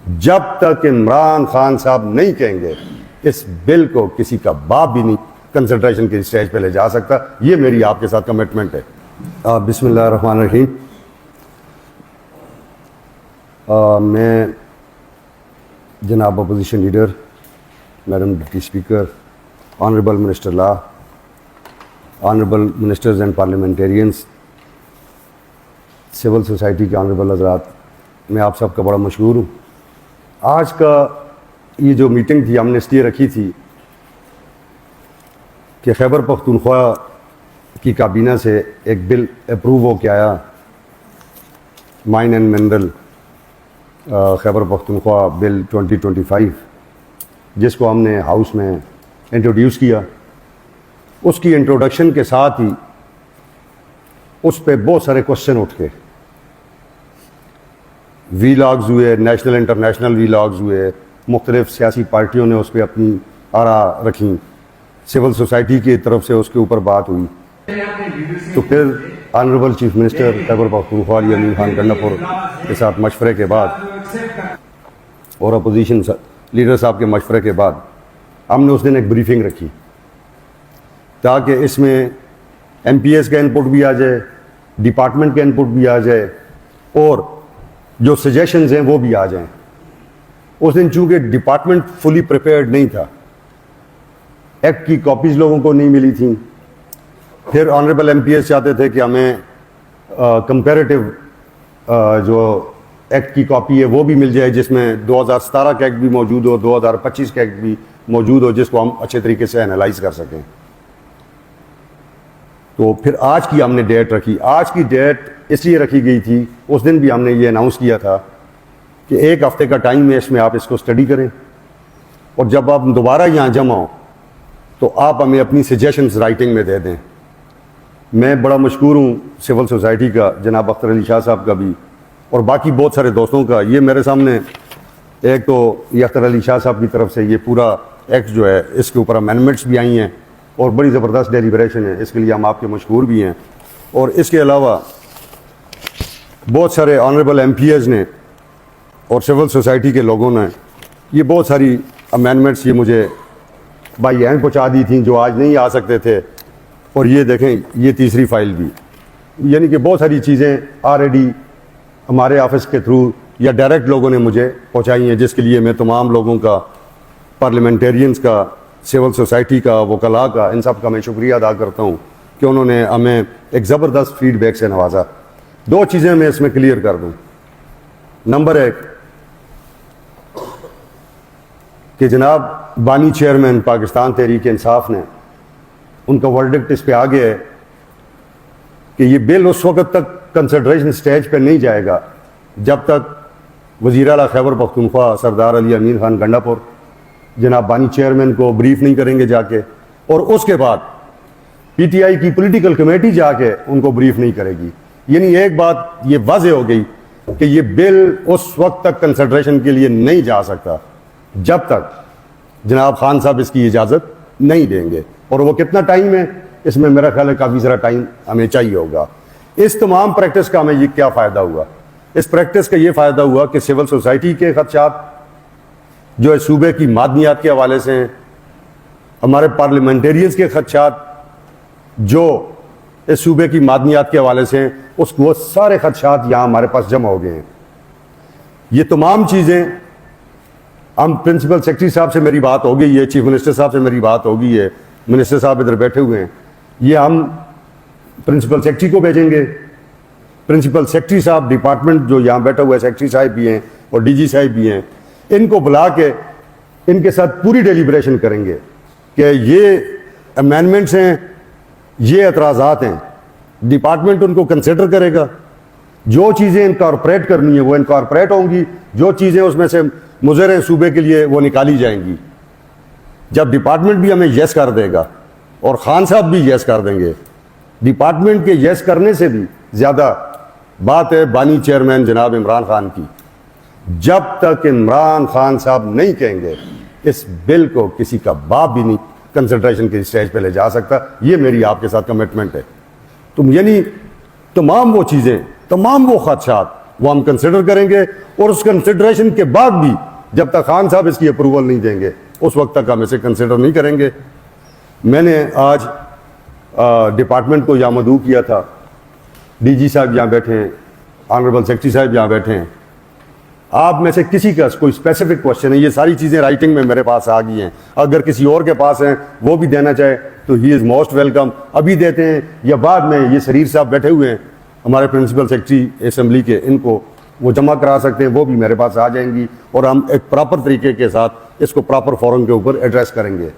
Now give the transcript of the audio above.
जब तक इमरान खान साहब नहीं कहेंगे इस बिल को किसी का बाप भी नहीं कंसल्टेशन की स्टेज पे ले जा सकता। ये मेरी आपके साथ कमिटमेंट है। बिस्मिल्लाहिर्रहमानिर्रहीम। मैं जनाब opposition leader, madam deputy speaker, honourable minister law, honourable ministers and parliamentarians, civil society के ऑनरेबल हजरात, मैं आप सबका बड़ा मशहूर हूँ। आज का ये जो मीटिंग थी हमने इसलिए रखी थी कि खैबर पख्तूनख्वा की काबीना से एक बिल अप्रूव हो के आया, mine and mineral Khyber Pakhtunkhwa bill 2025, जिसको हमने हाउस में इंट्रोड्यूस किया। उसकी इंट्रोडक्शन के साथ ही उस पर बहुत सारे क्वेश्चन उठ के वीलॉग्स हुए, नेशनल इंटरनेशनल वीलॉग्स हुए, मुख्तलिफ सियासी पार्टियों ने उस पर अपनी आरा रखी, सिविल सोसाइटी की तरफ से उसके ऊपर बात हुई। तो फिर honourable chief minister Khyber Pakhtunkhwa Amin Khan Gandapur के साथ मशवरे के बाद और अपोजिशन लीडर साहब के मशवरे के बाद हमने उस दिन एक ब्रीफिंग रखी ताकि इसमें MPS का इनपुट भी आ जाए, डिपार्टमेंट का इनपुट भी आ जाए और जो सजेशंस हैं वो भी आ जाएं। उस दिन चूंकि डिपार्टमेंट फुली प्रिपेयर्ड नहीं था, एक्ट की कॉपीज लोगों को नहीं मिली थी। फिर ऑनरेबल MPS चाहते थे कि हमें कंपैरेटिव जो एक्ट की कॉपी है वो भी मिल जाए, जिसमें 2017 का एक्ट भी मौजूद हो, 2025 का एक्ट भी मौजूद हो, जिसको हम अच्छे तरीके से एनालाइज कर सकें। तो फिर आज की हमने डेट रखी। आज की डेट इसलिए रखी गई थी, उस दिन भी हमने ये अनाउंस किया था कि 1 हफ्ते का टाइम है, इसमें आप इसको स्टडी करें और जब आप दोबारा यहाँ जमा हो तो आप हमें अपनी सजेशंस राइटिंग में दे दें। मैं बड़ा मशहूर हूँ सिविल सोसाइटी का, जनाब अख्तर अली शाह साहब का भी और बाकी बहुत सारे दोस्तों का। ये मेरे सामने एक तो ये अख्तर अली शाह साहब की तरफ से ये पूरा एक्ट जो है इसके ऊपर अमेंडमेंट्स भी आई हैं और बड़ी ज़बरदस्त डेलिब्रेशन है, इसके लिए हम आपके मशहूर भी हैं। और इसके अलावा बहुत सारे ऑनरेबल MPs ने और सिविल सोसाइटी के लोगों ने ये बहुत सारी अमेंडमेंट्स ये मुझे बाई हैंड पहुँचा दी थी जो आज नहीं आ सकते थे। और ये देखें, ये तीसरी फाइल भी, यानी कि बहुत सारी चीज़ें ऑलरेडी हमारे ऑफिस के थ्रू या डायरेक्ट लोगों ने मुझे पहुँचाई हैं, जिसके लिए मैं तमाम लोगों का, पार्लियामेंटेरियंस का, सिविल सोसाइटी का, वकला का, इन सब का मैं शुक्रिया अदा करता हूँ कि उन्होंने हमें एक ज़बरदस्त फीडबैक से नवाजा। 2 चीज़ें मैं इसमें क्लियर कर दूँ। नंबर 1 कि जनाब बानी चेयरमैन पाकिस्तान तहरीक इंसाफ ने, उनका वर्डिक्ट इस पे आ गया है कि ये बिल उस वक्त तक कंसिडरेशन स्टेज पे नहीं जाएगा जब तक वज़ीर आला खैबर पख्तूनख्वा सरदार अली अमीन खान गंडापुर जनाब बानी चेयरमैन को ब्रीफ नहीं करेंगे जाके, और उसके बाद PTI की पॉलिटिकल कमेटी जाके उनको ब्रीफ नहीं करेगी। यानी एक बात ये वाज़ेह हो गई कि ये बिल उस वक्त तक कंसिडरेशन के लिए नहीं जा सकता जब तक जनाब खान साहब इसकी इजाज़त नहीं देंगे। और वो कितना टाइम है, इसमें मेरा ख्याल है काफ़ी सारा टाइम हमें चाहिए होगा। इस तमाम प्रैक्टिस का हमें ये क्या फ़ायदा हुआ? इस प्रैक्टिस का ये फ़ायदा हुआ कि सिविल सोसाइटी के खदशात जो है सूबे की मादनियात के हवाले से हैं, हमारे पार्लियामेंटेरियंस के खदशात जो इस सूबे की मादनियात के हवाले से हैं, उसको वो सारे खदशात यहाँ हमारे पास जमा हो गए हैं। ये तमाम चीज़ें हम प्रिंसिपल सेक्रेटरी साहब से मेरी बात हो गई है, चीफ मिनिस्टर साहब से मेरी बात हो गई है, मिनिस्टर साहब इधर बैठे हुए हैं, ये हम प्रिंसिपल सेक्रेटरी को भेजेंगे। प्रिंसिपल सेक्रेटरी साहब डिपार्टमेंट जो यहाँ बैठा हुआ है, सेक्रेटरी साहब भी हैं और DG साहब भी हैं, इनको बुला के इनके साथ पूरी डेलिब्रेशन करेंगे कि ये अमेंडमेंट्स हैं, ये एतराज़ात हैं, डिपार्टमेंट उनको कंसिडर करेगा। जो चीज़ें इनकॉर्पोरेट करनी है वो इनकॉर्पोरेट होंगी, जो चीज़ें उसमें से मुज़र सूबे के लिए वो निकाली जाएंगी। जब डिपार्टमेंट भी हमें येस कर देगा और खान साहब भी येस कर देंगे, डिपार्टमेंट के येस करने से भी ज़्यादा बात है बानी चेयरमैन जनाब इमरान खान की। जब तक इमरान खान साहब नहीं कहेंगे इस बिल को किसी का बाप भी नहीं कंसिडरेशन की स्टेज पे ले जा सकता। ये मेरी आपके साथ कमिटमेंट है। तुम यानी तमाम वो चीज़ें, तमाम वो खदशात वो हम कंसिडर करेंगे, और उस कंसिडरेशन के बाद भी जब तक खान साहब इसकी अप्रूवल नहीं देंगे उस वक्त तक हम इसे कंसिडर नहीं करेंगे। मैंने आज डिपार्टमेंट को यहाँ मदऊ किया था, डीजी साहब यहाँ बैठे हैं, ऑनरेबल सेक्रेटरी साहब यहाँ बैठे हैं, आप में से किसी का कोई स्पेसिफिक क्वेश्चन है, ये सारी चीज़ें राइटिंग में मेरे पास आ गई हैं, अगर किसी और के पास हैं वो भी देना चाहे तो ही इज़ मोस्ट वेलकम, अभी देते हैं या बाद में। ये शरीर साहब बैठे हुए हैं हमारे प्रिंसिपल सेक्रेटरी असेंबली के, इनको वो जमा करा सकते हैं, वो भी मेरे पास आ जाएंगी और हम एक प्रॉपर तरीके के साथ इसको प्रॉपर फोरम के ऊपर एड्रेस करेंगे।